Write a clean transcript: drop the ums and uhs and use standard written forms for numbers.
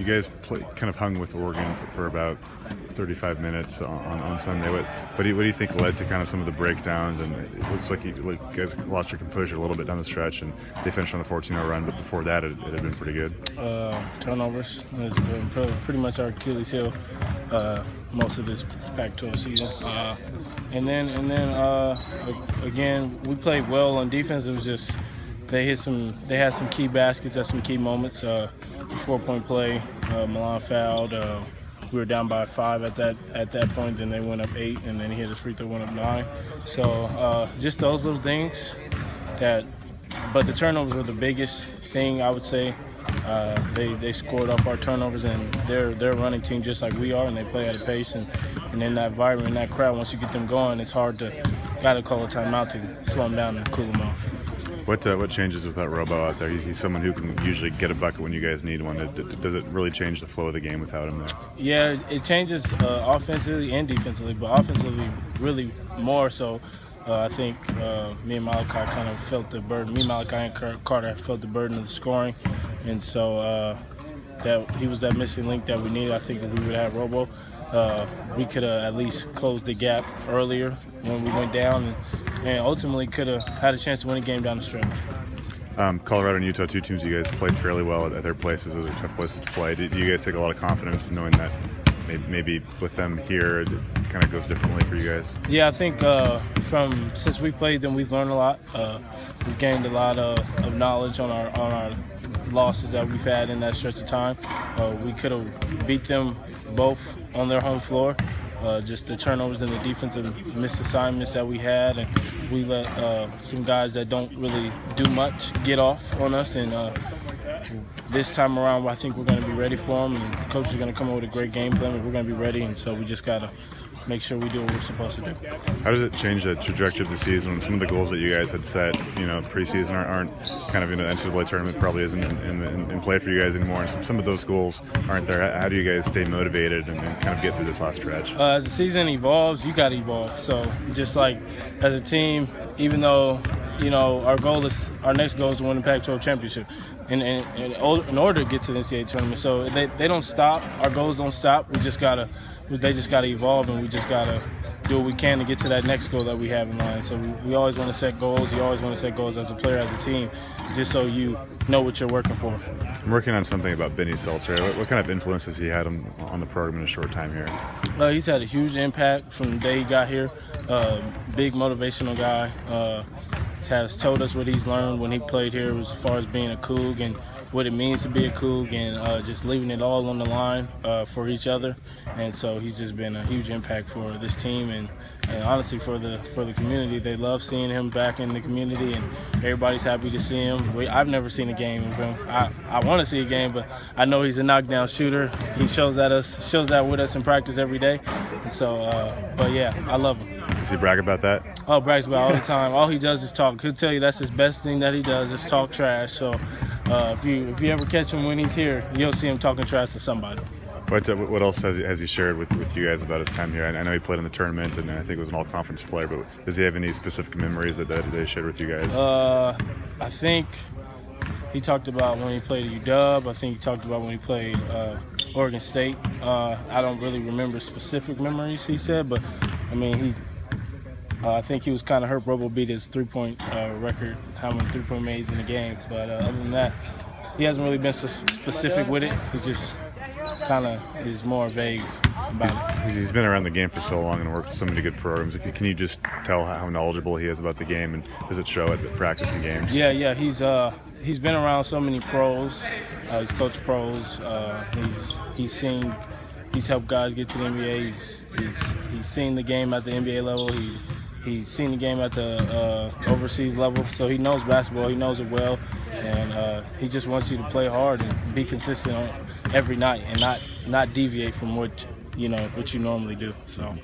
You guys kind of hung with Oregon for about 35 minutes on Sunday. What do you think led to kind of some of the breakdowns? And it looks like you guys lost your composure a little bit down the stretch, and they finished on a 14-0 run. But before that, it had been pretty good. Turnovers has been pretty much our Achilles heel most of this Pac-12 season. And then again, we played well on defense. It was just they had some key baskets at some key moments. The 4-point play, Milan fouled. We were down by 5 at that point. Then they went up 8, and then he hit his free throw, went up 9. So just those little things but the turnovers were the biggest thing, I would say. They scored off our turnovers, and they're a running team just like we are, and they play at a pace. And in that environment, in that crowd, once you get them going, it's hard to call a timeout to slow them down and cool them off. What changes with that Robo out there? He's someone who can usually get a bucket when you guys need one. Does it really change the flow of the game without him there? Yeah, it changes offensively and defensively, but offensively really more so. I think me and Malachi kind of felt the burden. Me, Malachi, and Carter felt the burden of the scoring, and so that he was that missing link that we needed. I think if we would have Robo, we could have at least closed the gap earlier when we went down, and ultimately could have had a chance to win a game down the stretch. Colorado and Utah, 2 teams you guys played fairly well at their places. Those are tough places to play. Do you guys take a lot of confidence knowing that maybe with them here, it kind of goes differently for you guys? Yeah, I think since we played them, we've learned a lot. We've gained a lot of knowledge on our losses that we've had in that stretch of time. We could have beat them both on their home floor. Just the turnovers and the defensive missed assignments that we had, and we let some guys that don't really do much get off on us. And this time around, I think we're going to be ready for them, and the coach is going to come up with a great game plan, and we're going to be ready. And so we just got to make sure we do what we're supposed to do. How does it change the trajectory of the season when some of the goals that you guys had set, preseason aren't kind of, the NCAA tournament probably isn't in play for you guys anymore, and some of those goals aren't there? How do you guys stay motivated and kind of get through this last stretch? As the season evolves, you got to evolve. So just like as a team, even though our next goal is to win the Pac-12 championship, in order to get to the NCAA tournament. So they don't stop. Our goals don't stop. They just gotta evolve, and we just gotta do what we can to get to that next goal that we have in mind. So we always want to set goals. You always want to set goals as a player, as a team, just so you know what you're working for. I'm working on something about Benny Seltzer. What kind of influence has he had on the program in a short time here? He's had a huge impact from the day he got here. Big motivational guy. Has told us what he's learned when he played here as far as being a Coug and what it means to be a Coug, and just leaving it all on the line for each other. And so he's just been a huge impact for this team and honestly for the community. They love seeing him back in the community, and everybody's happy to see him. I've never seen a game of him. I want to see a game, but I know he's a knockdown shooter. He shows that with us in practice every day. And so, but yeah, I love him. Does he brag about that? Oh, brags about it all the time. All he does is talk. He'll tell you that's his best thing that he does is talk trash. So if you ever catch him when he's here, you'll see him talking trash to somebody. What else has he shared with you guys about his time here? I know he played in the tournament, and I think it was an all-conference player, but does he have any specific memories that they shared with you guys? I think he talked about when he played at UW. I think he talked about when he played Oregon State. I don't really remember specific memories he said, but I mean, I think he was kind of hurt. Robo beat his three-point record, how many three-point made in the game. But other than that, he hasn't really been so specific with it. He's just kind of is more vague about it. He's been around the game for so long and worked with so many good programs. Can you just tell how knowledgeable he is about the game, and does it show at practice and games? Yeah. He's been around so many pros. He's coached pros. He's helped guys get to the NBA. He's seen the game at the NBA level. He's seen the game at the overseas level, so he knows basketball. He knows it well, and he just wants you to play hard and be consistent every night, and not deviate from what you normally do. So.